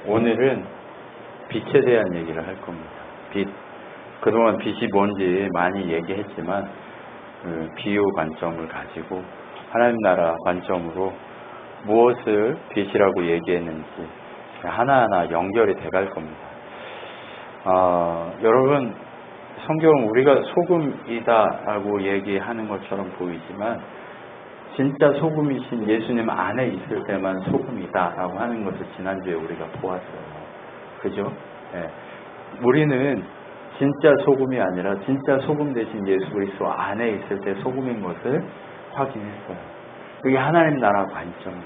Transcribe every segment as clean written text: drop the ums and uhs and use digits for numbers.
오늘은 빛에 대한 얘기를 할 겁니다. 빛. 그동안 빛이 뭔지 많이 얘기했지만 비유 관점을 가지고 하나님 나라 관점으로 무엇을 빛이라고 얘기했는지 하나하나 연결이 돼갈 겁니다. 여러분, 성경은 우리가 소금이다라고 얘기하는 것처럼 보이지만 진짜 소금이신 예수님 안에 있을 때만 소금이다라고 하는 것을 지난주에 우리가 보았어요. 그죠? 네. 우리는 진짜 소금이 아니라 진짜 소금 대신 예수 그리스도 안에 있을 때 소금인 것을 확인했어요. 그게 하나님 나라 관점이에요.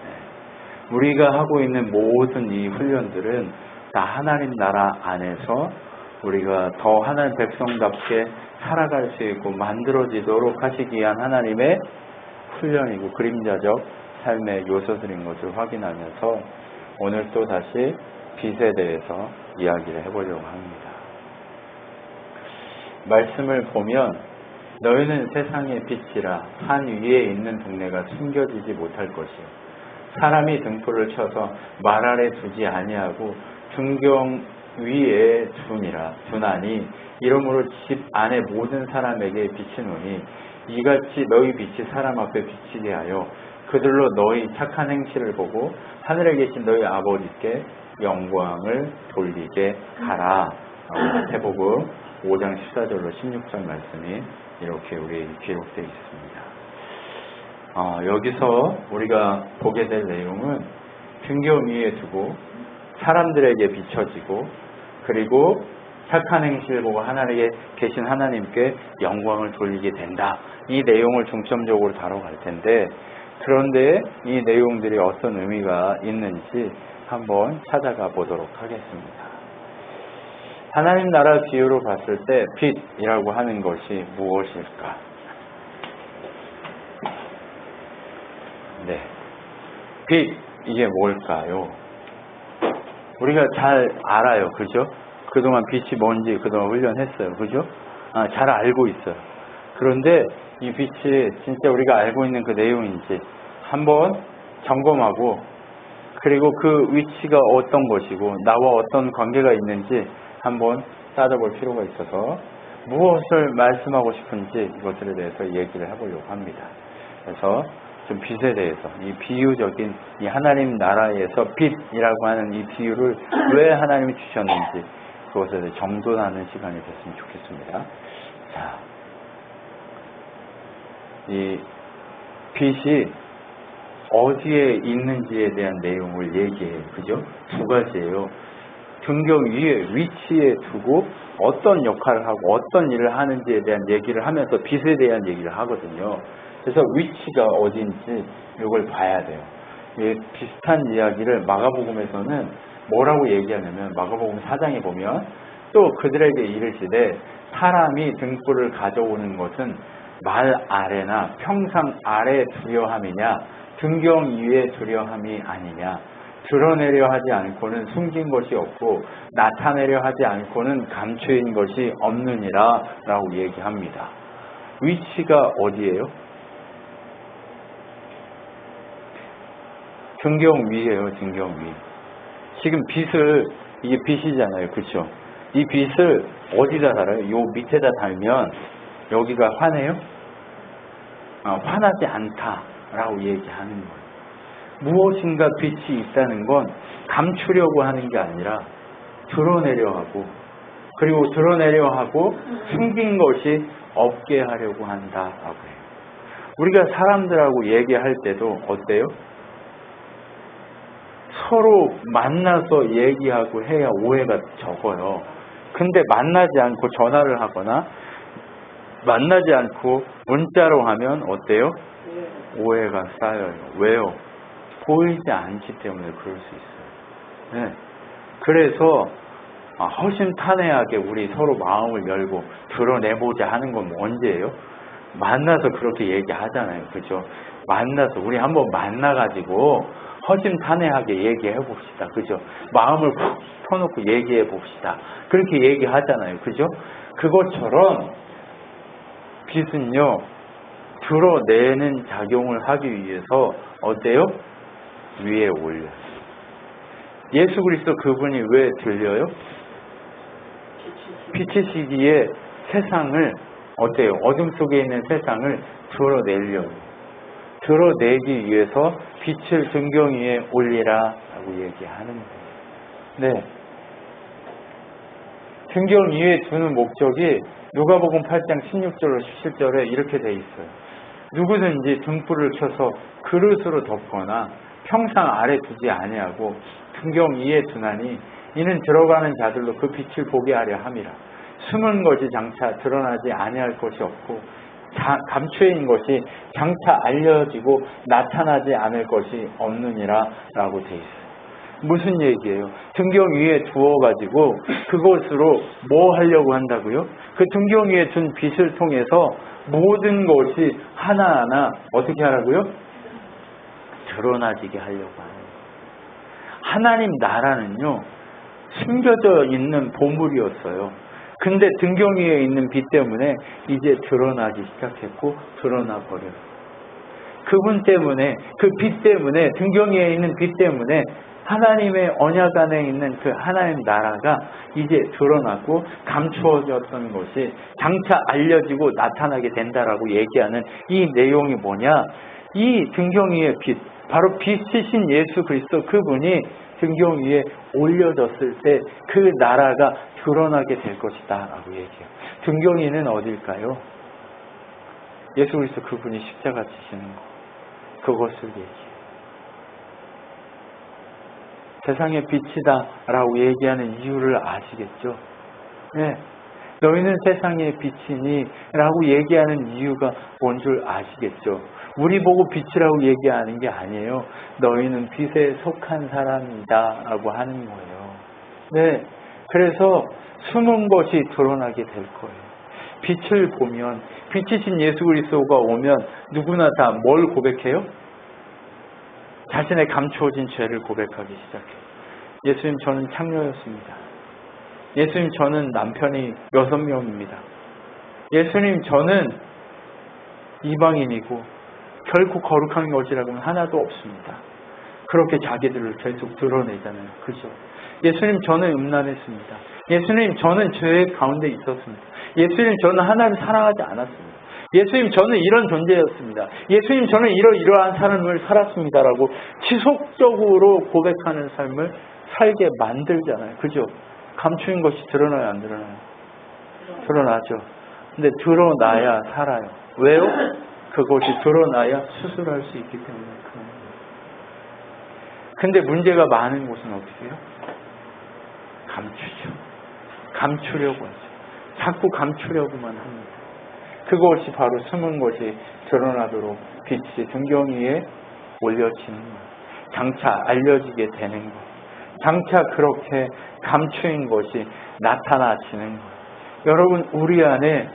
네. 우리가 하고 있는 모든 이 훈련들은 다 하나님 나라 안에서 우리가 더 하나님 백성답게 살아갈 수 있고 만들어지도록 하시기 위한 하나님의 훈련이고 그림자적 삶의 요소들인 것을 확인하면서 오늘 또 다시 빛에 대해서 이야기를 해보려고 합니다. 말씀을 보면 너희는 세상의 빛이라 산 위에 있는 동네가 숨겨지지 못할 것이요 사람이 등불을 켜서 말 아래 두지 아니하고 등경 위에 두나니 이러므로 집 안에 모든 사람에게 비치노니 이같이 너희 빛이 사람 앞에 비치게 하여 그들로 너희 착한 행실을 보고 하늘에 계신 너희 아버지께 영광을 돌리게 하라. 마태복음 5장 14절로 16절 말씀이 이렇게 우리에게 기록되어 있습니다. 여기서 우리가 보게 될 내용은 등경 위에 두고 사람들에게 비춰지고 그리고 착한 행실을 보고 하늘에 계신 하나님께 영광을 돌리게 된다. 이 내용을 중점적으로 다뤄갈 텐데 그런데 이 내용들이 어떤 의미가 있는지 한번 찾아가 보도록 하겠습니다. 하나님 나라 비유로 봤을 때 빛이라고 하는 것이 무엇일까? 네, 빛 이게 뭘까요? 우리가 잘 알아요, 그죠? 그동안 빛이 뭔지 그동안 훈련했어요, 그죠? 잘 알고 있어요. 그런데 이 빛이 진짜 우리가 알고 있는 그 내용인지 한번 점검하고 그리고 그 위치가 어떤 것이고 나와 어떤 관계가 있는지 한번 따져볼 필요가 있어서 무엇을 말씀하고 싶은지 이것들에 대해서 얘기를 해보려고 합니다. 그래서 좀 빛에 대해서 이 비유적인 이 하나님 나라에서 빛이라고 하는 이 비유를 왜 하나님이 주셨는지 그것에 대해 정돈하는 시간이 됐으면 좋겠습니다. 자, 이 빛이 어디에 있는지에 대한 내용을 얘기해요. 그죠? 두 가지예요. 등경 위에 위치에 두고 어떤 역할을 하고 어떤 일을 하는지에 대한 얘기를 하면서 빛에 대한 얘기를 하거든요. 그래서 위치가 어딘지 이걸 봐야 돼요. 비슷한 이야기를 마가복음에서는 뭐라고 얘기하냐면 마가복음 4장에 보면 또 그들에게 이르시되 사람이 등불을 가져오는 것은 말 아래나 평상 아래 두려함이냐 등경 위에 두려함이 아니냐 드러내려 하지 않고는 숨긴 것이 없고 나타내려 하지 않고는 감추인 것이 없느니라 라고 얘기합니다. 위치가 어디예요? 등경 위예요. 등경 위. 지금 빛을 이게 빛이잖아요. 그렇죠? 이 빛을 어디다 달아요? 요 밑에다 달면 여기가 환해요? 환하지 않다라고 얘기하는 거예요. 무엇인가 빛이 있다는 건 감추려고 하는 게 아니라 드러내려 하고 그리고 드러내려 하고 숨긴 것이 없게 하려고 한다라고 해요. 우리가 사람들하고 얘기할 때도 어때요? 서로 만나서 얘기하고 해야 오해가 적어요. 근데 만나지 않고 전화를 하거나 만나지 않고 문자로 하면 어때요? 오해가 쌓여요. 왜요? 보이지 않기 때문에 그럴 수 있어요. 네. 그래서 허심탄회하게 우리 서로 마음을 열고 드러내보자 하는 건 언제예요? 만나서 그렇게 얘기하잖아요. 그죠? 만나서 우리 한번 만나가지고 허심탄회하게 얘기해 봅시다. 그죠? 마음을 푹 터놓고 얘기해 봅시다. 그렇게 얘기하잖아요. 그죠? 그것처럼 빛은요, 드러내는 작용을 하기 위해서 어때요? 위에 올려요. 예수 그리스도 그분이 왜 들려요? 빛이시기에 세상을 어때요? 어둠 속에 있는 세상을 드러내려고. 드러내기 위해서 빛을 등경 위에 올리라 라고 얘기하는 거예요. 네. 등경 위에 두는 목적이 누가복음 8장 16절로 17절에 이렇게 돼 있어요. 누구든지 등불을 켜서 그릇으로 덮거나 평상 아래 두지 아니하고 등경 위에 두나니 이는 들어가는 자들로 그 빛을 보게 하려 함이라. 숨은 것이 장차 드러나지 아니할 것이 없고 감추어 있는 것이 장차 알려지고 나타나지 않을 것이 없느니라 라고 돼 있어요. 무슨 얘기예요? 등경 위에 두어가지고 그것으로 뭐 하려고 한다고요? 그 등경 위에 둔 빛을 통해서 모든 것이 하나하나 어떻게 하라고요? 드러나지게 하려고 하는 거예요. 하나님 나라는요, 숨겨져 있는 보물이었어요. 근데 등경 위에 있는 빛 때문에 이제 드러나기 시작했고 드러나 버려요. 그분 때문에, 그 빛 때문에, 등경 위에 있는 빛 때문에 하나님의 언약 안에 있는 그 하나님 나라가 이제 드러나고 감추어졌던 것이 장차 알려지고 나타나게 된다라고 얘기하는 이 내용이 뭐냐? 이 등경 위의 빛, 바로 빛이신 예수 그리스도 그분이 등경 위에 올려졌을 때 그 나라가 드러나게 될 것이다 라고 얘기해요. 등경 위는 어딜까요? 예수 그리스도 그분이 십자가 지시는 거, 그것을 얘기해요. 세상의 빛이다 라고 얘기하는 이유를 아시겠죠? 네. 너희는 세상의 빛이니 라고 얘기하는 이유가 뭔 줄 아시겠죠? 우리 보고 빛이라고 얘기하는 게 아니에요. 너희는 빛에 속한 사람이다 라고 하는 거예요. 네. 그래서 숨은 것이 드러나게 될 거예요. 빛을 보면, 빛이신 예수 그리스도가 오면 누구나 다 뭘 고백해요? 자신의 감추어진 죄를 고백하기 시작해요. 예수님, 저는 창녀였습니다. 예수님, 저는 남편이 6명입니다. 예수님, 저는 이방인이고 결코 거룩한 것이라고는 하나도 없습니다. 그렇게 자기들을 계속 드러내잖아요. 그죠? 예수님, 저는 음란했습니다. 예수님, 저는 죄 가운데 있었습니다. 예수님, 저는 하나님을 사랑하지 않았습니다. 예수님, 저는 이런 존재였습니다. 예수님, 저는 이러한 삶을 살았습니다라고 지속적으로 고백하는 삶을 살게 만들잖아요. 그죠? 감추인 것이 드러나요, 안 드러나요? 드러나죠. 근데 드러나야 살아요. 왜요? 그것이 드러나야 수술할 수 있기 때문에 그런 거예요. 근데 문제가 많은 곳은 어떻게 해요? 감추죠. 감추려고 하죠. 자꾸 감추려고만 합니다. 그것이 바로 숨은 것이 드러나도록 빛이 등경 위에 올려지는 것. 장차 알려지게 되는 것. 장차 그렇게 감추인 것이 나타나지는 것. 여러분, 우리 안에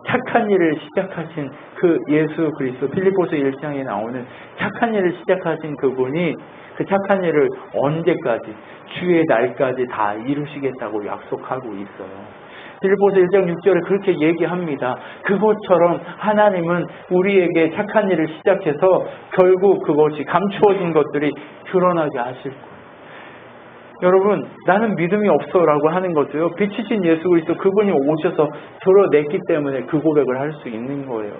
착한 일을 시작하신 그 예수 그리스도, 필리포스 1장에 나오는 착한 일을 시작하신 그분이 그 착한 일을 언제까지, 주의 날까지 다 이루시겠다고 약속하고 있어요. 필리포스 1장 6절에 그렇게 얘기합니다. 그것처럼 하나님은 우리에게 착한 일을 시작해서 결국 그것이 감추어진 것들이 드러나게 하실 거예요. 여러분, 나는 믿음이 없어라고 하는 것도요, 빛이신 예수 그리스도 그분이 오셔서 드러냈기 때문에 그 고백을 할 수 있는 거예요.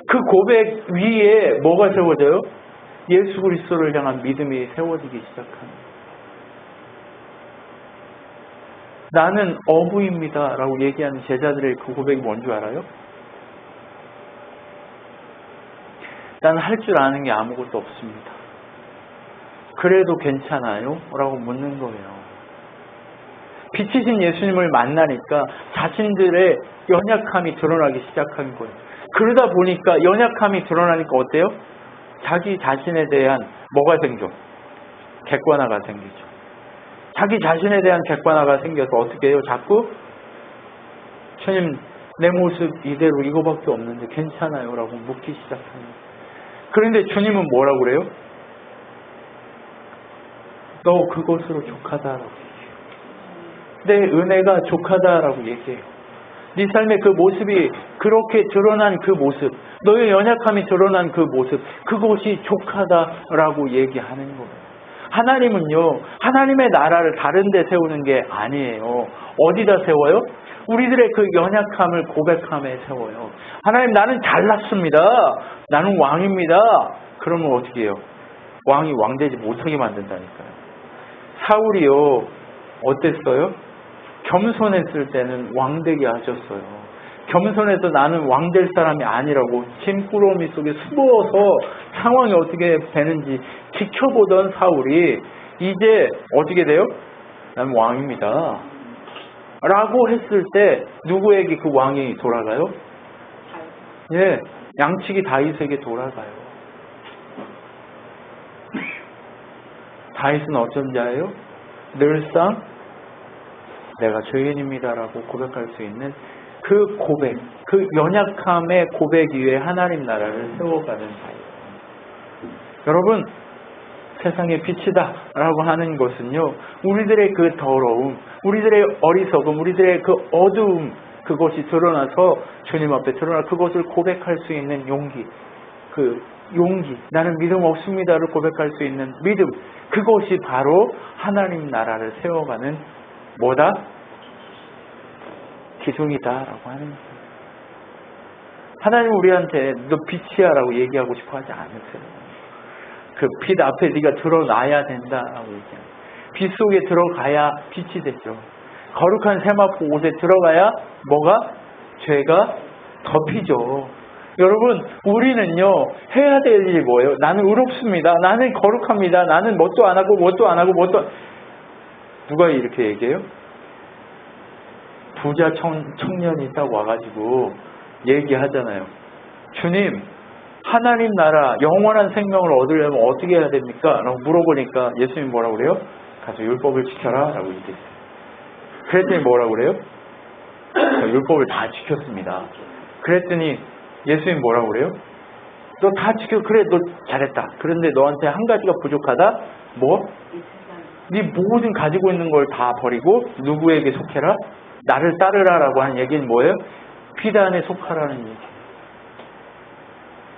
그 고백 위에 뭐가 세워져요? 예수 그리스도를 향한 믿음이 세워지기 시작합니다. 나는 어부입니다 라고 얘기하는 제자들의 그 고백이 뭔 줄 알아요? 나는 할 줄 아는 게 아무것도 없습니다. 그래도 괜찮아요? 라고 묻는 거예요. 빛이신 예수님을 만나니까 자신들의 연약함이 드러나기 시작한 거예요. 그러다 보니까 연약함이 드러나니까 어때요? 자기 자신에 대한 뭐가 생겨? 객관화가 생기죠. 자기 자신에 대한 객관화가 생겨서 어떻게 해요? 자꾸 주님, 내 모습 이대로 이거밖에 없는데 괜찮아요? 라고 묻기 시작합니다. 그런데 주님은 뭐라고 그래요? 너 그것으로 족하다라고 얘기해요. 내 은혜가 족하다라고 얘기해요. 네 삶의 그 모습이 그렇게 드러난 그 모습, 너의 연약함이 드러난 그 모습, 그것이 족하다라고 얘기하는 거예요. 하나님은요, 하나님의 나라를 다른 데 세우는 게 아니에요. 어디다 세워요? 우리들의 그 연약함을 고백함에 세워요. 하나님, 나는 잘났습니다. 나는 왕입니다. 그러면 어떻게 해요? 왕이 왕되지 못하게 만든다니까요. 사울이요, 어땠어요? 겸손했을 때는 왕되게 하셨어요. 겸손해서 나는 왕될 사람이 아니라고 짐꾸러미 속에 숨어서 상황이 어떻게 되는지 지켜보던 사울이 이제 어떻게 돼요? 나는 왕입니다 라고 했을 때 누구에게 그 왕이 돌아가요? 예, 양치기 다윗에게 돌아가요. 다윗은 어쩐 자예요? 늘상 내가 죄인입니다라고 고백할 수 있는 그 고백, 그 연약함의 고백 위에 하나님 나라를 세워가는 자예요. 여러분, 세상의 빛이다 라고 하는 것은요, 우리들의 그 더러움, 우리들의 어리석음, 우리들의 그 어두움, 그것이 드러나서 주님 앞에 드러나 그것을 고백할 수 있는 용기, 그 용기, 나는 믿음 없습니다를 고백할 수 있는 믿음, 그것이 바로 하나님 나라를 세워가는 뭐다? 기둥이다라고 하는 거예요. 하나님 우리한테 너 빛이야 라고 얘기하고 싶어 하지 않으세요. 그 빛 앞에 네가 드러나야 된다라고 얘기해요. 빛 속에 들어가야 빛이 되죠. 거룩한 세마포 옷에 들어가야 뭐가? 죄가 덮이죠. 여러분, 우리는요, 해야 될 일이 뭐예요? 나는 의롭습니다. 나는 거룩합니다. 나는 뭣도 안 하고 누가 이렇게 얘기해요? 부자 청년이 딱 와가지고 얘기하잖아요. 주님, 하나님 나라 영원한 생명을 얻으려면 어떻게 해야 됩니까? 라고 물어보니까 예수님 뭐라고 그래요? 가서 율법을 지켜라 라고 얘기했어요. 그랬더니 뭐라고 그래요? 율법을 다 지켰습니다. 그랬더니 예수님 뭐라고 그래요? 너 다 지켜. 그래, 너 잘했다. 그런데 너한테 한 가지가 부족하다? 뭐? 네 모든 가지고 있는 걸 다 버리고 누구에게 속해라? 나를 따르라라고 하는 얘기는 뭐예요? 비단에 속하라는 얘기.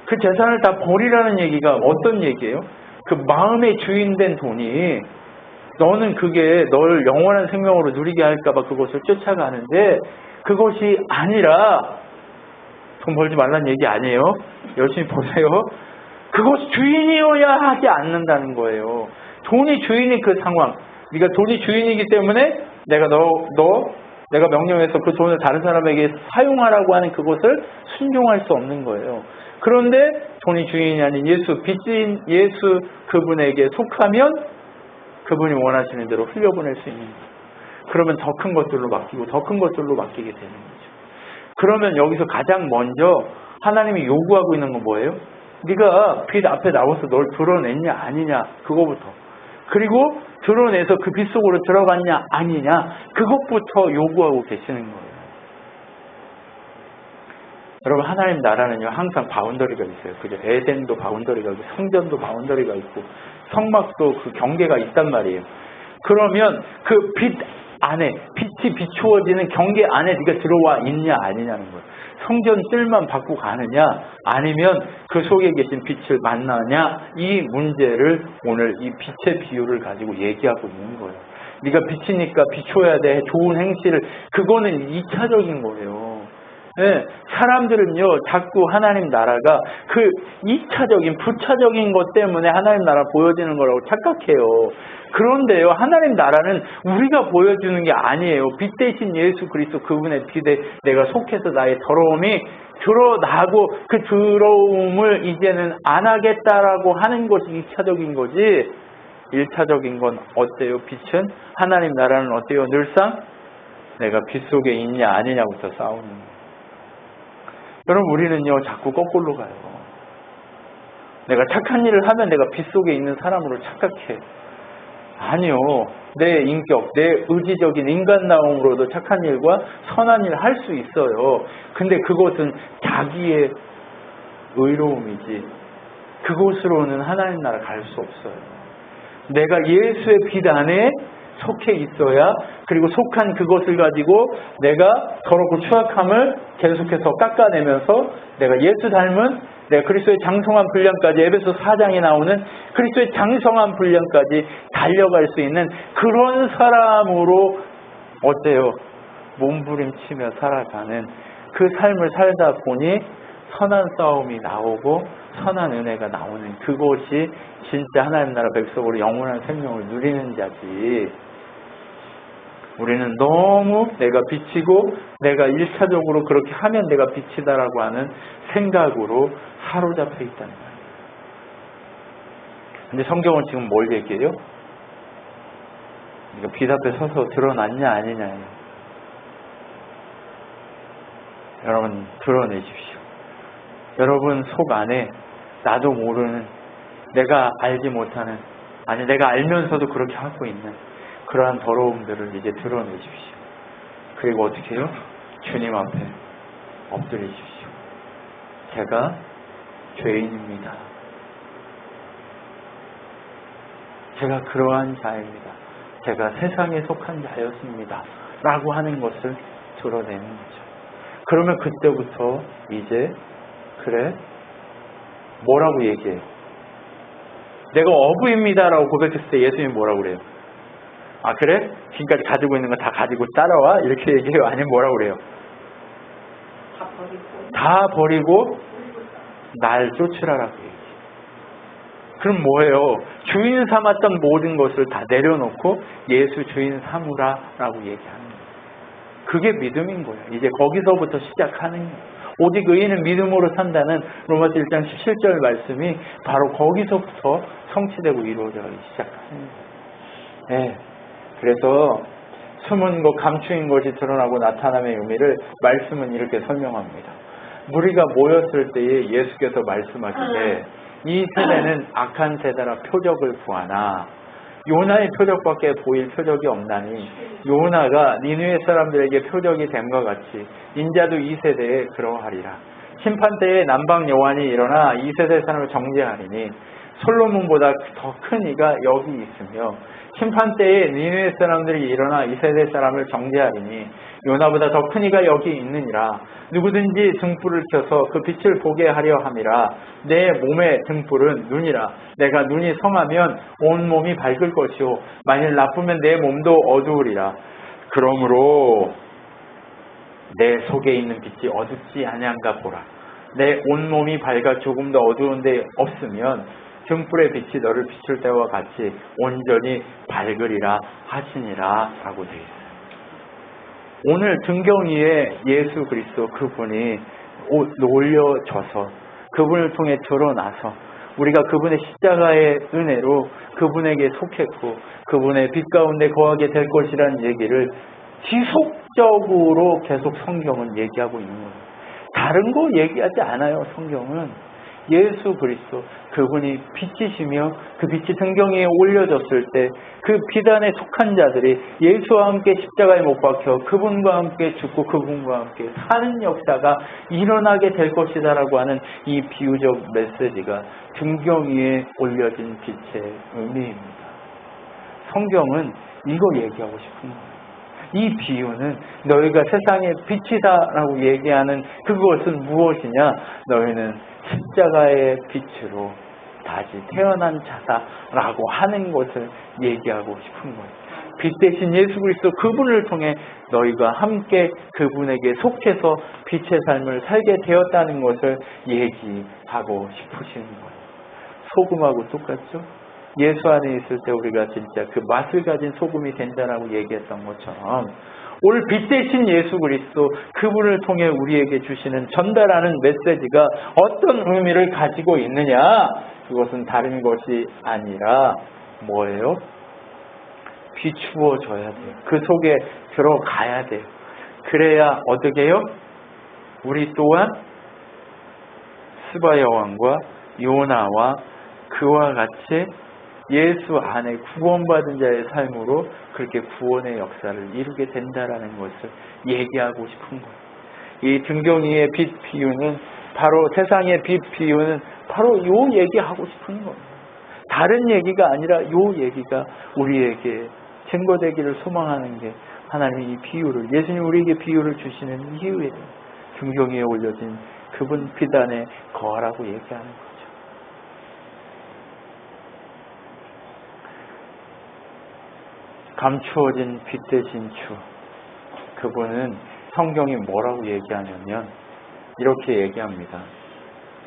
그 재산을 다 버리라는 얘기가 어떤 얘기예요? 그 마음의 주인된 돈이 너는 그게 널 영원한 생명으로 누리게 할까봐 그것을 쫓아가는데 그것이 아니라 돈 벌지 말라는 얘기 아니에요. 열심히 버세요. 그것이 주인이어야 하지 않는다는 거예요. 돈이 주인이 그 상황. 네가 돈이 주인이기 때문에 내가 내가 명령해서 그 돈을 다른 사람에게 사용하라고 하는 그것을 순종할 수 없는 거예요. 그런데 돈이 주인이 아닌 예수, 빚진 예수 그분에게 속하면 그분이 원하시는 대로 흘려보낼 수 있는 거예요. 그러면 더 큰 것들로 맡기고 더 큰 것들로 맡기게 되는 거죠. 그러면 여기서 가장 먼저 하나님이 요구하고 있는 건 뭐예요? 네가 빛 앞에 나와서 널 드러냈냐 아니냐 그거부터. 그리고 드러내서 그 빛 속으로 들어갔냐 아니냐 그것부터 요구하고 계시는 거예요. 여러분, 하나님 나라는요 항상 바운더리가 있어요. 그죠? 에덴도 바운더리가 있고 성전도 바운더리가 있고 성막도 그 경계가 있단 말이에요. 그러면 그 빛 안에 빛이 비추어지는 경계 안에 네가 들어와 있냐 아니냐는 거예요. 성전 뜰만 받고 가느냐 아니면 그 속에 계신 빛을 만나냐, 이 문제를 오늘 이 빛의 비유를 가지고 얘기하고 있는 거예요. 네가 빛이니까 비춰야 돼. 좋은 행실을. 그거는 2차적인 거예요. 네, 사람들은요 자꾸 하나님 나라가 그 2차적인 부차적인 것 때문에 하나님 나라 보여지는 거라고 착각해요. 그런데요, 하나님 나라는 우리가 보여주는 게 아니에요. 빛 대신 예수 그리스도 그분의 빛에 내가 속해서 나의 더러움이 드러나고 그 더러움을 이제는 안 하겠다라고 하는 것이 2차적인 거지. 1차적인 건 어때요? 빛은? 하나님 나라는 어때요? 늘상 내가 빛 속에 있냐 아니냐부터 싸우는 거예요. 여러분, 우리는요 자꾸 거꾸로 가요. 내가 착한 일을 하면 내가 빛 속에 있는 사람으로 착각해. 아니요. 내 인격, 내 의지적인 인간다움으로도 착한 일과 선한 일을 할 수 있어요. 근데 그것은 자기의 의로움이지 그곳으로는 하나님 나라 갈 수 없어요. 내가 예수의 빛 안에 속해 있어야, 그리고 속한 그것을 가지고 내가 더럽고 추악함을 계속해서 깎아내면서 내가 예수 닮은, 내가 그리스도의 장성한 분량까지, 에베소 4장에 나오는 그리스도의 장성한 분량까지 달려갈 수 있는 그런 사람으로 어때요? 몸부림치며 살아가는 그 삶을 살다 보니 선한 싸움이 나오고 선한 은혜가 나오는 그것이 진짜 하나님 나라 백성으로 영원한 생명을 누리는 자지. 우리는 너무 내가 빛이고 내가 1차적으로 그렇게 하면 내가 빛이다라고 하는 생각으로 사로잡혀 있다는 거예요. 근데 성경은 지금 뭘 얘기해요? 그러니까 빛 앞에 서서 드러났냐 아니냐예요. 여러분 드러내십시오. 여러분 속 안에 나도 모르는, 내가 알지 못하는, 아니 내가 알면서도 그렇게 하고 있는 그러한 더러움들을 이제 드러내십시오. 그리고 어떻게 해요? 주님 앞에 엎드리십시오. 제가 죄인입니다. 제가 그러한 자입니다. 제가 세상에 속한 자였습니다. 라고 하는 것을 드러내는 거죠. 그러면 그때부터 이제 그래? 뭐라고 얘기해요? 내가 어부입니다라고 고백했을 때 예수님이 뭐라고 그래요? 아 그래? 지금까지 가지고 있는 거 다 가지고 따라와? 이렇게 얘기해요? 아니면 뭐라고 그래요? 다 버리고 날 쫓으라라고 얘기해요. 그럼 뭐예요? 주인 삼았던 모든 것을 다 내려놓고 예수 주인 삼으라라고 얘기하는 거예요. 그게 믿음인 거예요. 이제 거기서부터 시작하는 거예요. 오직 의인은 믿음으로 산다는 로마서 1장 17절 말씀이 바로 거기서부터 성취되고 이루어지기 시작하는 거예요. 네. 그래서 숨은 것, 감추인 것이 드러나고 나타남의 의미를 말씀은 이렇게 설명합니다. 무리가 모였을 때에 예수께서 말씀하시되 이 세대는 악한 세대라 표적을 구하나 요나의 표적밖에 보일 표적이 없나니 요나가 니느웨 사람들에게 표적이 됨과 같이 인자도 이 세대에 그러하리라. 심판 때에 남방 여호와니 일어나 이 세대 사람을 정죄하리니 솔로몬보다 더 큰 이가 여기 있으며 심판 때에 니느웨 사람들이 일어나 이 세대 사람을 정죄하리니 요나보다 더 큰 이가 여기 있느니라. 누구든지 등불을 켜서 그 빛을 보게 하려 함이라. 내 몸의 등불은 눈이라. 내가 눈이 성하면 온 몸이 밝을 것이요 만일 나쁘면 내 몸도 어두우리라. 그러므로 내 속에 있는 빛이 어둡지 아니한가 보라. 내 온몸이 밝아 조금 더 어두운 데 없으면 등불의 빛이 너를 비출 때와 같이 온전히 밝으리라 하시니라 라고 되어 있어요. 오늘 등경 위에 예수 그리스도 그분이 올려져서 그분을 통해 드러나서 우리가 그분의 십자가의 은혜로 그분에게 속했고 그분의 빛 가운데 거하게 될 것이라는 얘기를 지속적으로 계속 성경은 얘기하고 있는 거예요. 다른 거 얘기하지 않아요. 성경은 예수 그리스도 그분이 빛이시며 그 빛이 등경 위에 올려졌을 때 그 빛 안에 속한 자들이 예수와 함께 십자가에 못 박혀 그분과 함께 죽고 그분과 함께 사는 역사가 일어나게 될 것이다 라고 하는 이 비유적 메시지가 등경 위에 올려진 빛의 의미입니다. 성경은 이거 얘기하고 싶은 거예요. 이 비유는 너희가 세상의 빛이다라고 얘기하는 그것은 무엇이냐? 너희는 십자가의 빛으로 다시 태어난 자다라고 하는 것을 얘기하고 싶은 거예요. 빛 대신 예수 그리스도 그분을 통해 너희가 함께 그분에게 속해서 빛의 삶을 살게 되었다는 것을 얘기하고 싶으신 거예요. 소금하고 똑같죠? 예수 안에 있을 때 우리가 진짜 그 맛을 가진 소금이 된다라고 얘기했던 것처럼 오늘 빛 대신 예수 그리스도 그분을 통해 우리에게 주시는 전달하는 메시지가 어떤 의미를 가지고 있느냐? 그것은 다른 것이 아니라 뭐예요? 비추어져야 돼요. 그 속에 들어가야 돼요. 그래야 어떻게 해요? 우리 또한 스바 여왕과 요나와 그와 같이 예수 안에 구원받은 자의 삶으로 그렇게 구원의 역사를 이루게 된다라는 것을 얘기하고 싶은 거예요. 이 등경 위의 빛 비유는 바로 세상의 빛 비유는 바로 요 얘기하고 싶은 거예요. 다른 얘기가 아니라 요 얘기가 우리에게 증거되기를 소망하는 게 하나님이 이 비유를, 예수님 우리에게 비유를 주시는 이유예요. 등경 위에 올려진 그분 빛 안에 거하라고 얘기하는 거죠. 감추어진 빛 대신 주, 그분은 성경이 뭐라고 얘기하냐면 이렇게 얘기합니다.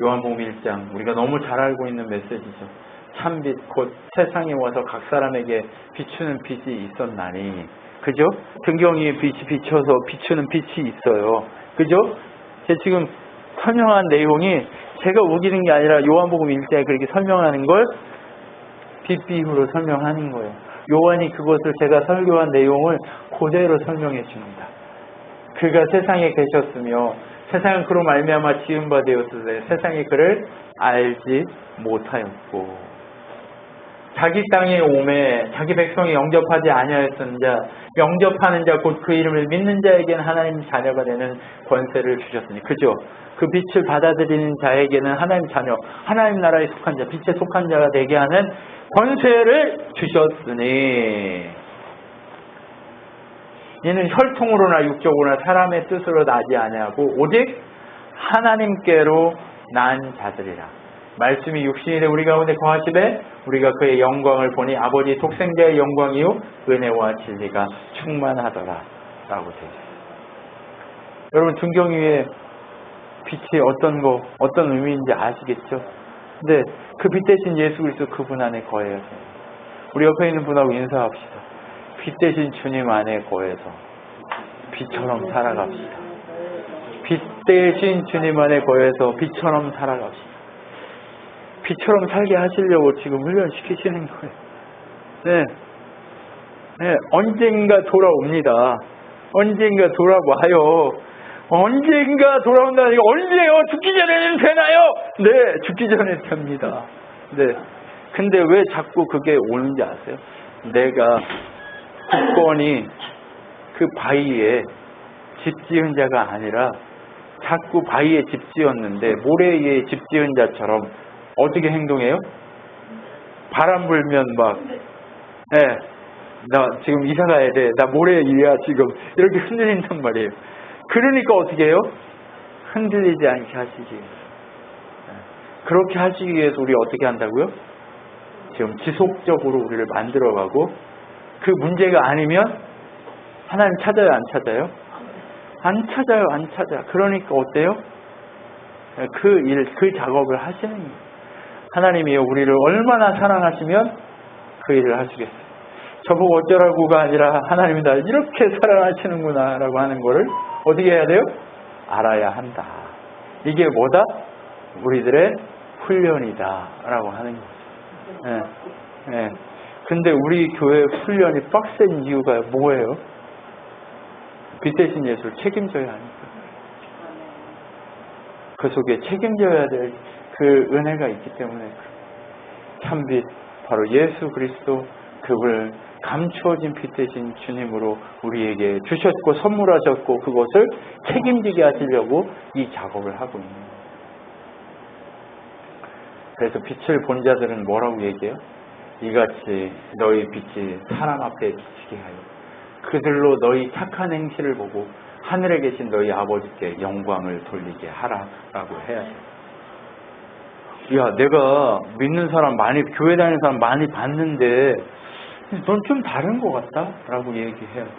요한복음 1장, 우리가 너무 잘 알고 있는 메시지죠. 참빛 곧 세상에 와서 각 사람에게 비추는 빛이 있었나니, 그죠? 등경 위에 빛이 비춰서 비추는 빛이 있어요. 그죠? 제가 지금 설명한 내용이 제가 우기는 게 아니라 요한복음 1장에 그렇게 설명하는 걸 빛 비유로 설명하는 거예요. 요한이 그것을 제가 설교한 내용을 그대로 설명해 줍니다. 그가 세상에 계셨으며 세상은 그로 말미암아 지은 바 되었으되 세상이 그를 알지 못하였고, 자기 땅에 오매 자기 백성이 영접하지 아니하였던 자, 영접하는 자 곧 그 이름을 믿는 자에게는 하나님 자녀가 되는 권세를 주셨으니, 그죠? 그 빛을 받아들이는 자에게는 하나님 자녀, 하나님 나라에 속한 자, 빛에 속한 자가 되게 하는 권세를 주셨으니, 이는 혈통으로나 육적으로나 사람의 뜻으로 나지 아니하고 오직 하나님께로 난 자들이라. 말씀이 육신이 되 우리 가운데 거하시되 우리가 그의 영광을 보니 아버지 독생자의 영광이요 은혜와 진리가 충만하더라 라고 되어 있어요. 여러분, 등경 위에 빛이 어떤 의미인지 아시겠죠? 근데 그 빛 대신 예수 그리스도 그분 안에 거해서, 우리 옆에 있는 분하고 인사합시다. 빛 대신 주님 안에 거해서 빛처럼 살아갑시다. 빛 대신 주님 안에 거해서 빛처럼 살아갑시다. 빛처럼 살게 하시려고 지금 훈련시키시는 거예요. 네. 네. 언젠가 돌아옵니다. 언젠가 돌아와요. 언젠가 돌아온다니까, 언제요? 죽기 전에는 되나요? 네, 죽기 전에 됩니다. 네. 근데 왜 자꾸 그게 오는지 아세요? 내가 굳건히 그 바위에 집 지은 자가 아니라 자꾸 바위에 집 지었는데 모래 위에 집 지은 자처럼 어떻게 행동해요? 바람 불면 막, 예, 나 지금 이사 가야 돼. 나 모래 위야 지금. 이렇게 흔들린단 말이에요. 그러니까 어떻게 해요? 흔들리지 않게 하시기 위해서. 그렇게 하시기 위해서 우리 어떻게 한다고요? 지금 지속적으로 우리를 만들어가고, 그 문제가 아니면 하나님 찾아요, 안 찾아요? 안 찾아요, 안 찾아. 그러니까 어때요? 그 작업을 하시는 거예요. 하나님이요, 우리를 얼마나 사랑하시면 그 일을 하시겠어요. 저보고 어쩌라고가 아니라 하나님이 나를 이렇게 사랑하시는구나 라고 하는 거를 어떻게 해야 돼요? 알아야 한다. 이게 뭐다? 우리들의 훈련이다 라고 하는 거죠. 네. 네. 근데 우리 교회 훈련이 빡센 이유가 뭐예요? 빛 대신 예수를 책임져야 하니까. 그 속에 책임져야 될 그 은혜가 있기 때문에, 참빛 바로 예수 그리스도, 그분을 감추어진 빛 대신 주님으로 우리에게 주셨고 선물하셨고, 그것을 책임지게 하시려고 이 작업을 하고 있는 거예요. 그래서 빛을 본 자들은 뭐라고 얘기해요? 이같이 너희 빛이 사람 앞에 비치게 하여 그들로 너희 착한 행실을 보고 하늘에 계신 너희 아버지께 영광을 돌리게 하라라고 해야 돼요. 야, 내가 믿는 사람 많이, 교회 다니는 사람 많이 봤는데 넌 좀 다른 것 같다? 라고 얘기해야 돼.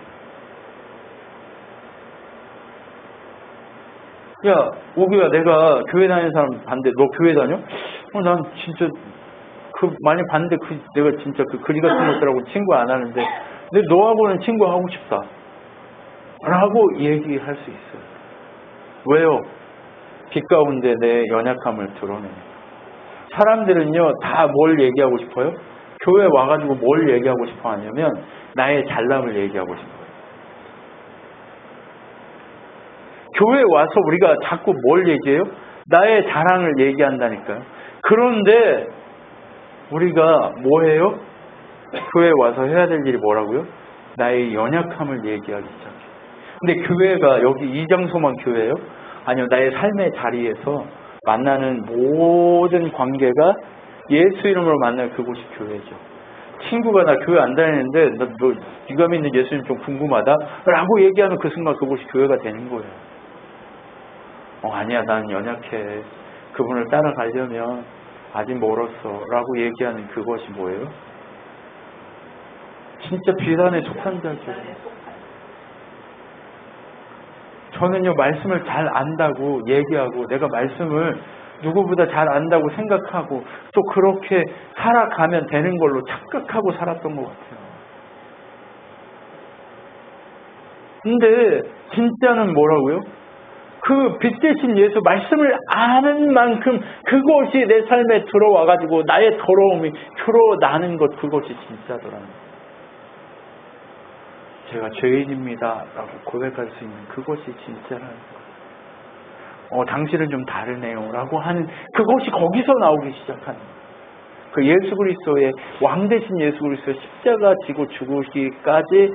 야, 오규야, 내가 교회 다니는 사람 봤는데 너 교회 다녀? 난 진짜 많이 봤는데 내가 진짜 그리 같은 것들하고 친구 안 하는데 근데 너하고는 친구 하고 싶다 라고 얘기할 수 있어요. 왜요? 빛 가운데 내 연약함을 드러내니까. 사람들은요, 다 뭘 얘기하고 싶어요? 교회 와가지고 뭘 얘기하고 싶어 하냐면 나의 잘남을 얘기하고 싶어요. 교회 와서 우리가 자꾸 뭘 얘기해요? 나의 자랑을 얘기한다니까요. 그런데 우리가 뭐 해요? 교회 와서 해야 될 일이 뭐라고요? 나의 연약함을 얘기하기 시작해요. 근데 교회가 여기 이 장소만 교회예요? 아니요, 나의 삶의 자리에서 만나는 모든 관계가 예수 이름으로 만날 그곳이 교회죠. 친구가 나 교회 안 다니는데 너 네가 믿는 예수님 좀 궁금하다 라고 얘기하는 그 순간 그곳이 교회가 되는 거예요. 아니야 난 연약해. 그분을 따라가려면 아직 멀었어 라고 얘기하는 그것이 뭐예요? 진짜 비단에 속한 자죠. 저는요 말씀을 잘 안다고 얘기하고 내가 말씀을 누구보다 잘 안다고 생각하고 또 그렇게 살아가면 되는 걸로 착각하고 살았던 것 같아요. 근데 진짜는 뭐라고요? 그 빛 대신 예수 말씀을 아는 만큼 그것이 내 삶에 들어와가지고 나의 더러움이 드러나는 것, 그것이 진짜더라는 거예요. 제가 죄인입니다 라고 고백할 수 있는 그것이 진짜라는 거예요. 당신은 좀 다르네요 라고 하는 그것이 거기서 나오기 시작하는 거예요. 그 예수 그리스도의 왕 대신 예수 그리스도 십자가 지고 죽으시기까지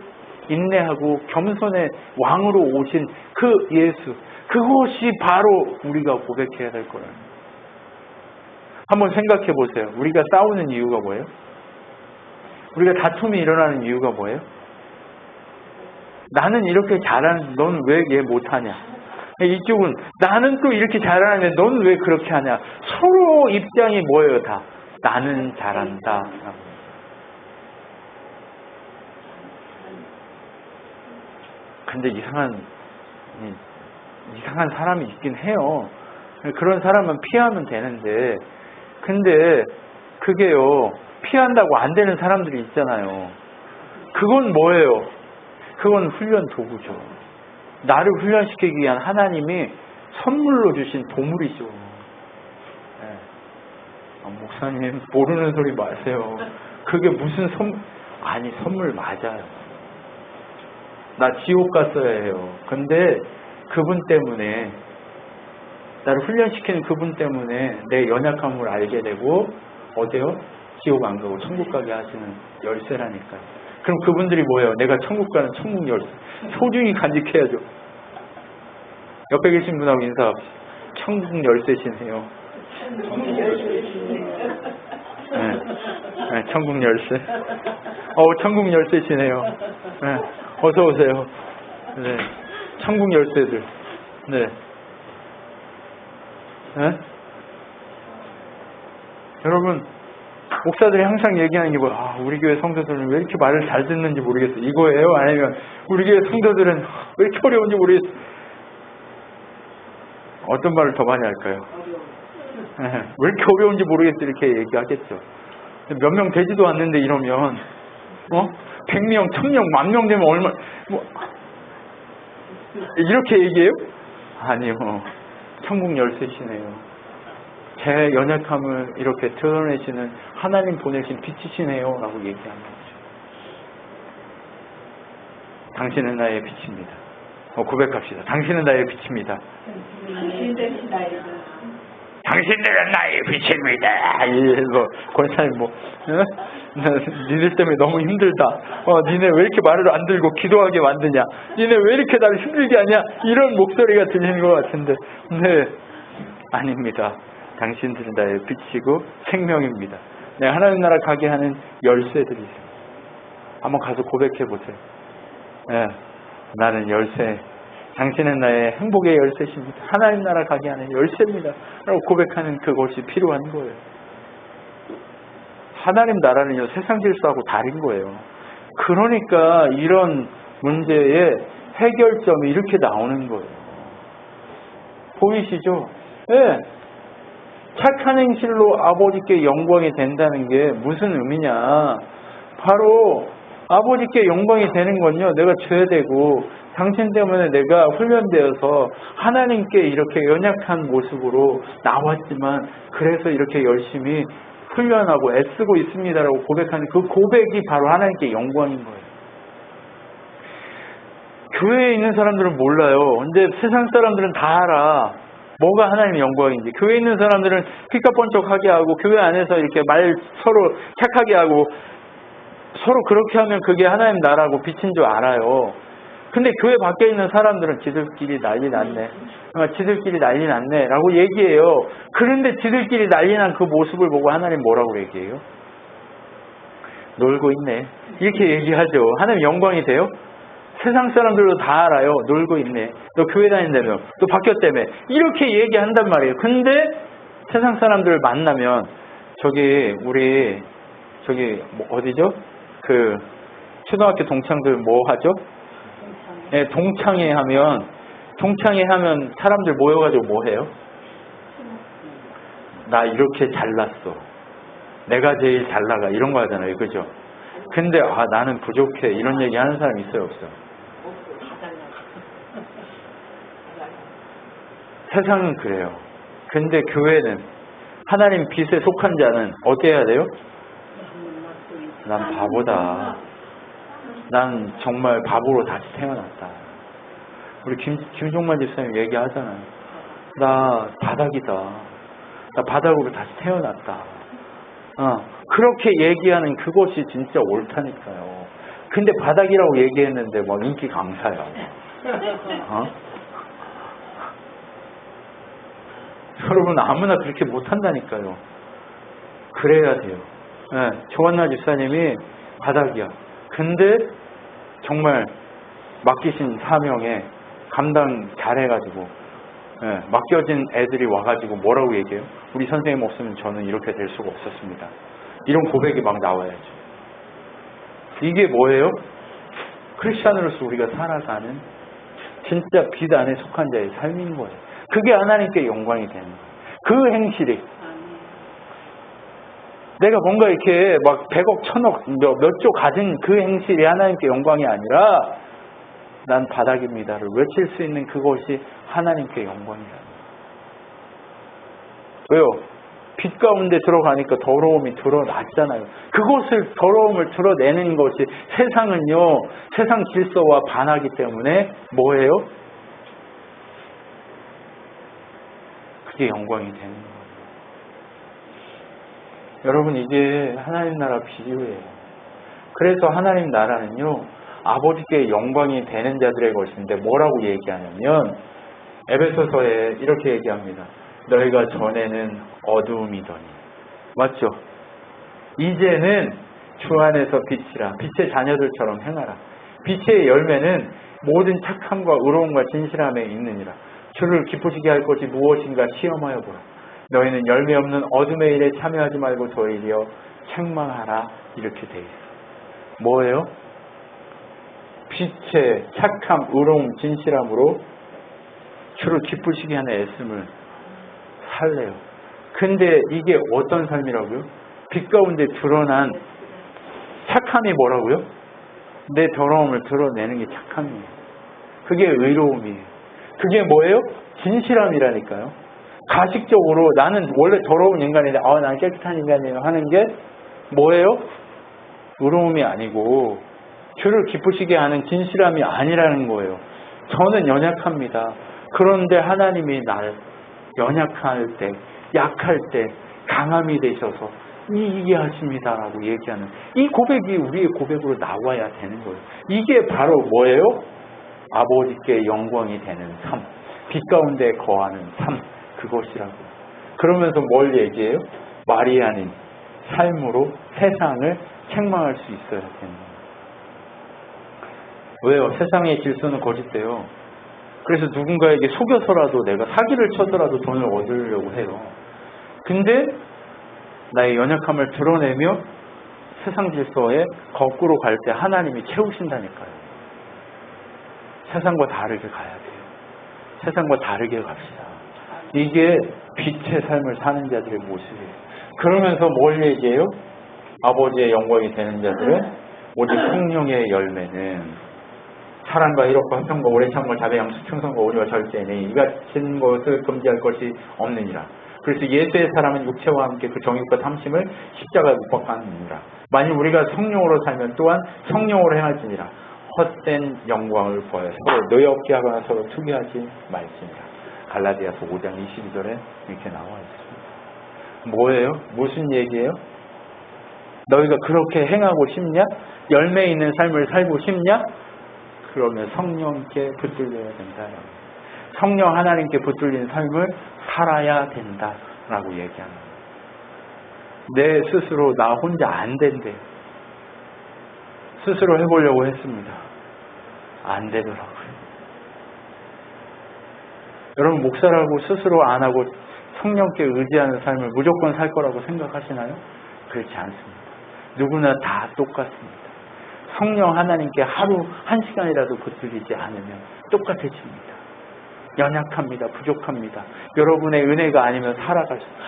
인내하고 겸손의 왕으로 오신 그 예수, 그것이 바로 우리가 고백해야 될 거예요. 한번 생각해 보세요. 우리가 싸우는 이유가 뭐예요? 우리가 다툼이 일어나는 이유가 뭐예요? 나는 이렇게 잘하는데 넌 왜 얘 못하냐? 이쪽은 나는 또 이렇게 잘하는데 넌 왜 그렇게 하냐? 서로 입장이 뭐예요? 다 나는 잘한다. 근데 이상한 사람이 있긴 해요. 그런 사람은 피하면 되는데, 근데 그게요 피한다고 안 되는 사람들이 있잖아요. 그건 뭐예요? 그건 훈련 도구죠. 나를 훈련시키기 위한 하나님이 선물로 주신 도물이죠. 네. 목사님 모르는 소리 마세요. 그게 무슨 선물 맞아요. 나 지옥 갔어야 해요. 근데 그분 때문에 나를 훈련시키는 그분 때문에 내 연약함을 알게 되고 어때요? 지옥 안 가고 천국 가게 하시는 열쇠라니까요. 그럼 그분들이 뭐예요? 내가 천국 가는 천국 열쇠. 소중히 간직해야죠. 옆에 계신 분하고 인사합시다. 천국 열쇠시네요. 네, 천국 열쇠. 천국 열쇠시네요. 네, 어서 오세요. 네, 천국 열쇠들. 네. 네? 여러분, 목사들이 항상 얘기하는 게 뭐야? 우리 교회 성도들은 왜 이렇게 말을 잘 듣는지 모르겠어. 이거예요? 아니면 우리 교회 성도들은 왜 이렇게 어려운지 모르겠어. 어떤 말을 더 많이 할까요? 왜 이렇게 어려운지 모르겠어. 이렇게 얘기하겠죠. 몇 명 되지도 않는데 이러면 100명, 1000명, 10,000명 되면 얼마 이렇게 얘기해요? 아니요. 천국 열쇠시네요. 제 연약함을 이렇게 드러내시는 하나님 보내신 빛이시네요 라고 얘기하는 거죠. 당신은 나의 빛입니다. 고백합시다. 당신은 나의 빛입니다. 당신들은 나의 빛입니다. 권사님 니네 때문에 너무 힘들다. 니네 왜 이렇게 말을 안 들고 기도하게 만드냐? 니네 왜 이렇게 나를 힘들게 하냐? 이런 목소리가 들리는 것 같은데, 네, 아닙니다. 당신들은 나의 빛이고 생명입니다. 네, 하나님 나라 가게 하는 열쇠들이세요. 한번 가서 고백해 보세요. 네, 나는 열쇠. 당신은 나의 행복의 열쇠십니다. 하나님 나라 가게 하는 열쇠입니다. 라고 고백하는 그것이 필요한 거예요. 하나님 나라는요, 세상 질서하고 다른 거예요. 그러니까 이런 문제의 해결점이 이렇게 나오는 거예요. 보이시죠? 네. 착한 행실로 아버지께 영광이 된다는 게 무슨 의미냐? 바로 아버지께 영광이 되는 건요, 내가 죄되고 당신 때문에 내가 훈련되어서 하나님께 이렇게 연약한 모습으로 나왔지만 그래서 이렇게 열심히 훈련하고 애쓰고 있습니다라고 고백하는 그 고백이 바로 하나님께 영광인 거예요. 교회에 있는 사람들은 몰라요. 근데 세상 사람들은 다 알아. 뭐가 하나님의 영광인지. 교회에 있는 사람들은 피카번쩍하게 하고 교회 안에서 이렇게 말 서로 착하게 하고 서로 그렇게 하면 그게 하나님 나라고 빛인 줄 알아요. 근데 교회 밖에 있는 사람들은 지들끼리 난리 났네. 지들끼리 난리 났네 라고 얘기해요. 그런데 지들끼리 난리 난 그 모습을 보고 하나님 뭐라고 얘기해요? 놀고 있네. 이렇게 얘기하죠. 하나님 영광이 돼요? 세상 사람들도 다 알아요. 놀고 있네. 너 교회 다닌다며. 너 바뀌었다며. 이렇게 얘기한단 말이에요. 근데 세상 사람들을 만나면 우리 어디죠? 그 초등학교 동창들 뭐 하죠? 네, 동창회 하면 사람들 모여가지고 뭐 해요? 나 이렇게 잘났어. 내가 제일 잘 나가. 이런 거 하잖아요. 그죠? 근데 나는 부족해. 이런 얘기 하는 사람 있어요? 없어요? 세상은 그래요. 근데 교회는 하나님 빛에 속한 자는 어떻게 해야 돼요? 난 바보다. 난 정말 바보로 다시 태어났다. 우리 김종만 집사님 얘기하잖아요. 나 바닥이다. 나 바닥으로 다시 태어났다. 그렇게 얘기하는 그것이 진짜 옳다니까요. 근데 바닥이라고 얘기했는데 막 인기 강사야. 여러분 아무나 그렇게 못한다니까요. 그래야 돼요. 네, 조한나 집사님이 바닥이야. 근데 정말 맡기신 사명에 감당 잘해가지고 맡겨진 애들이 와가지고 뭐라고 얘기해요? 우리 선생님 없으면 저는 이렇게 될 수가 없었습니다. 이런 고백이 막 나와야죠. 이게 뭐예요? 크리스찬으로서 우리가 살아가는 진짜 빛 안에 속한 자의 삶인 거예요. 그게 하나님께 영광이 되는 거예요. 그 행실이 내가 뭔가 이렇게 막 100억, 1000억, 몇 조 가진 그 행실이 하나님께 영광이 아니라 난 바닥입니다를 외칠 수 있는 그것이 하나님께 영광이다. 왜요? 빛 가운데 들어가니까 더러움이 드러났잖아요. 그것을 더러움을 드러내는 것이 세상은요. 세상 질서와 반하기 때문에 뭐예요? 그게 영광이 되는 거예요. 여러분 이게 하나님 나라 비유예요. 그래서 하나님 나라는요. 아버지께 영광이 되는 자들의 것인데 뭐라고 얘기하냐면 에베소서에 이렇게 얘기합니다. 너희가 전에는 어두움이더니 맞죠? 이제는 주 안에서 빛이라 빛의 자녀들처럼 행하라. 빛의 열매는 모든 착함과 의로움과 진실함에 있느니라. 주를 기쁘시게 할 것이 무엇인가 시험하여 보라. 너희는 열매 없는 어둠의 일에 참여하지 말고 도리어 책망하라. 이렇게 돼 있어. 뭐예요? 빛의 착함, 의로움, 진실함으로 주를 기쁘시게 하는 애씀을 살래요. 근데 이게 어떤 삶이라고요? 빛 가운데 드러난 착함이 뭐라고요? 내 더러움을 드러내는 게 착함이에요. 그게 의로움이에요. 그게 뭐예요? 진실함이라니까요. 가식적으로 나는 원래 더러운 인간인데 난 깨끗한 인간이에요 하는 게 뭐예요? 의로움이 아니고 주를 기쁘시게 하는 진실함이 아니라는 거예요. 저는 연약합니다. 그런데 하나님이 날 연약할 때, 약할 때 강함이 되셔서 이기게 하십니다라고 얘기하는 이 고백이 우리의 고백으로 나와야 되는 거예요. 이게 바로 뭐예요? 아버지께 영광이 되는 삶, 빛 가운데 거하는 삶, 그것이라고. 그러면서 뭘 얘기해요? 말이 아닌 삶으로 세상을 책망할 수 있어야 되는 거예요. 왜요? 세상의 질서는 거짓돼요. 그래서 누군가에게 속여서라도 내가 사기를 쳐서라도 돈을 얻으려고 해요. 근데 나의 연약함을 드러내며 세상 질서에 거꾸로 갈 때 하나님이 채우신다니까요. 세상과 다르게 가야 돼요. 세상과 다르게 갑시다. 이게 빛의 삶을 사는 자들의 모습이에요. 그러면서 뭘 얘기해요? 아버지의 영광이 되는 자들은 오직 성령의 열매는 사랑과 희락과 화평과 오래 참고 자비 양수 충성과 온유와 절제니 이 같은 것을 금지할 것이 없느니라. 그래서 예수의 사람은 육체와 함께 그 정욕과 탐심을 십자가에 못 박았느니라. 만일 우리가 성령으로 살면 또한 성령으로 행할지니라. 헛된 영광을 보여 서로 노엽게 하거나 서로 투기하지 말지니라. 갈라디아서 5장 22절에 이렇게 나와 있습니다. 뭐예요? 무슨 얘기예요? 너희가 그렇게 행하고 싶냐? 열매 있는 삶을 살고 싶냐? 그러면 성령께 붙들려야 된다. 성령 하나님께 붙들린 삶을 살아야 된다라고 얘기합니다. 내 스스로 나 혼자 안 된대. 스스로 해보려고 했습니다. 안 되더라고요. 여러분, 목사라고 스스로 안 하고 성령께 의지하는 삶을 무조건 살 거라고 생각하시나요? 그렇지 않습니다. 누구나 다 똑같습니다. 성령 하나님께 하루 1시간이라도 붙들리지 않으면 똑같아집니다. 연약합니다. 부족합니다. 여러분의 은혜가 아니면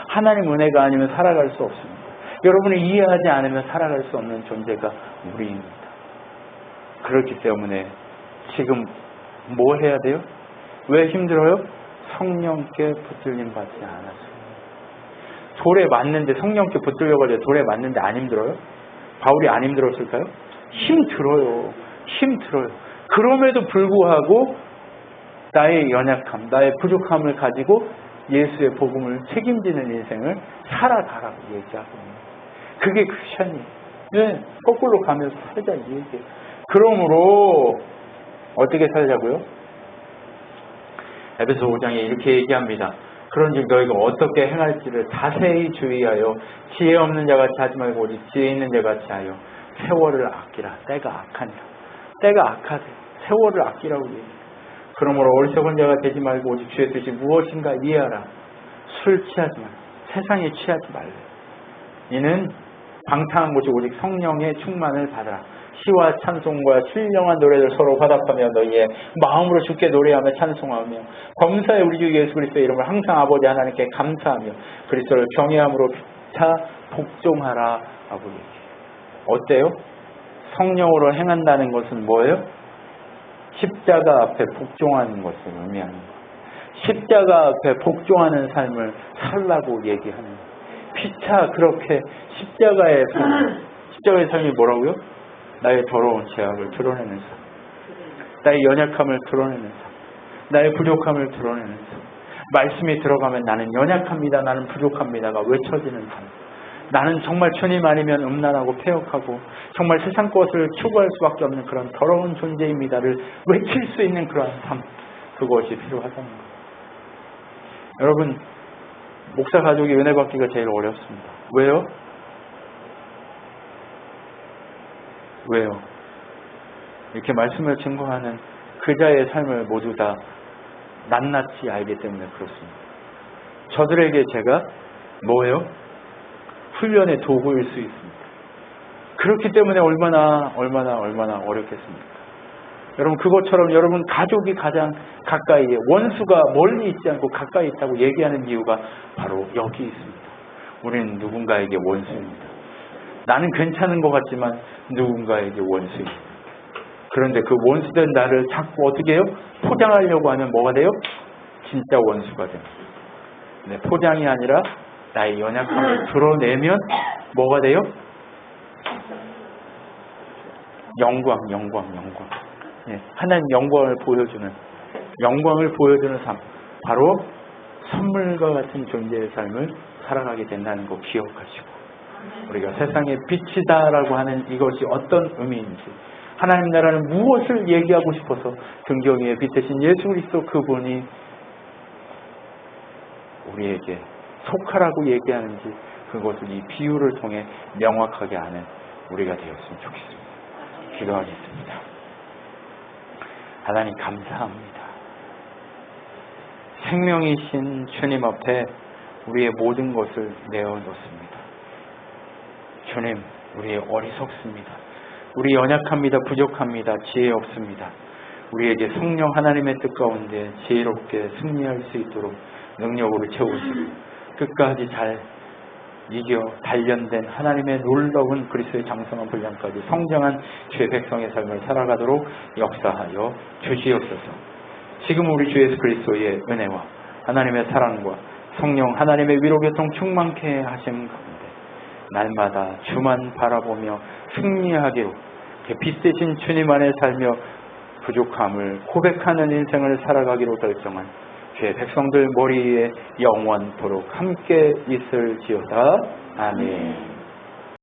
하나님 은혜가 아니면 살아갈 수 없습니다. 여러분이 이해하지 않으면 살아갈 수 없는 존재가 우리입니다. 그렇기 때문에 지금 뭐 해야 돼요? 왜 힘들어요? 성령께 붙들림 받지 않았어요. 돌에 맞는데, 성령께 붙들려가지고 돌에 맞는데 안 힘들어요? 바울이 안 힘들었을까요? 힘들어요. 그럼에도 불구하고 나의 연약함, 나의 부족함을 가지고 예수의 복음을 책임지는 인생을 살아가라고 얘기하거든요. 그게 크리스천이에요. 네, 거꾸로 가면서 살자 이 얘기예요. 그러므로 어떻게 살자고요? 에베소 5장에 이렇게 얘기합니다. 그런즉 너희가 어떻게 행할지를 자세히 주의하여 지혜 없는 자같이 하지 말고 오직 지혜 있는 자같이 하여 세월을 아끼라. 때가 악하니라. 때가 악하대. 세월을 아끼라고 얘기해요. 그러므로 어리석은 자가 되지 말고 오직 주의 뜻이 무엇인가 이해하라. 술 취하지 말라. 세상에 취하지 말라. 이는 방탕한 것이 오직 성령의 충만을 받으라. 시와 찬송과 신령한 노래를 서로 화답하며 너희의 마음으로 주께 노래하며 찬송하며 범사에 우리 주 예수 그리스도의 이름을 항상 아버지 하나님께 감사하며 그리스도를 경외함으로 다 복종하라 하고 얘기해요. 어때요? 성령으로 행한다는 것은 뭐예요? 십자가 앞에 복종하는 것을 의미하는 거예요. 십자가 앞에 복종하는 삶을 살라고 얘기하는 거예요. 피차 그렇게 십자가의 삶이 뭐라고요? 나의 더러운 죄악을 드러내는 삶, 나의 연약함을 드러내는 삶, 나의 부족함을 드러내는 삶. 말씀이 들어가면 나는 연약합니다, 나는 부족합니다가 외쳐지는 삶. 나는 정말 주님 아니면 음란하고 폐역하고 정말 세상 것을 추구할 수밖에 없는 그런 더러운 존재입니다를 외칠 수 있는 그런 삶, 그것이 필요하다는 거예요. 여러분, 목사 가족이 은혜 받기가 제일 어렵습니다. 왜요? 이렇게 말씀을 증거하는 그자의 삶을 모두 다 낱낱이 알기 때문에 그렇습니다. 저들에게 제가 뭐예요? 훈련의 도구일 수 있습니다. 그렇기 때문에 얼마나 어렵겠습니까? 여러분, 그것처럼 여러분 가족이 가장 가까이에, 원수가 멀리 있지 않고 가까이 있다고 얘기하는 이유가 바로 여기 있습니다. 우리는 누군가에게 원수입니다. 나는 괜찮은 것 같지만 누군가에게 원수입니다. 그런데 그 원수된 나를 자꾸 어떻게 해요? 포장하려고 하면 뭐가 돼요? 진짜 원수가 됩니다. 네, 포장이 아니라 나의 연약함을 드러내면 뭐가 돼요? 영광. 네, 하나님 영광을 보여주는 삶. 바로 선물과 같은 존재의 삶을 살아가게 된다는 거 기억하시고, 우리가 세상의 빛이다라고 하는 이것이 어떤 의미인지, 하나님 나라는 무엇을 얘기하고 싶어서 등경 위에 빛이신 예수 그리스도 그분이 우리에게 속하라고 얘기하는지, 그것을 이 비유를 통해 명확하게 아는 우리가 되었으면 좋겠습니다. 기도하겠습니다. 하나님 감사합니다. 생명이신 주님 앞에 우리의 모든 것을 내어놓습니다. 주님, 우리 어리석습니다. 우리 연약합니다. 부족합니다. 지혜 없습니다. 우리에게 성령 하나님의 뜻 가운데 지혜롭게 승리할 수 있도록 능력으로 채우시고 끝까지 잘 이겨 단련된 하나님의 놀라운 그리스도의 장성한 분량까지 성장한 주의 백성의 삶을 살아가도록 역사하여 주시옵소서. 지금 우리 주 예수 그리스도의 은혜와 하나님의 사랑과 성령 하나님의 위로교통 충만케 하심 가운데 날마다 주만 바라보며 승리하기로 빛 대신 주님 안에 살며 부족함을 고백하는 인생을 살아가기로 결정한 주의 백성들 머리에 영원토록 함께 있을지어다. 아멘.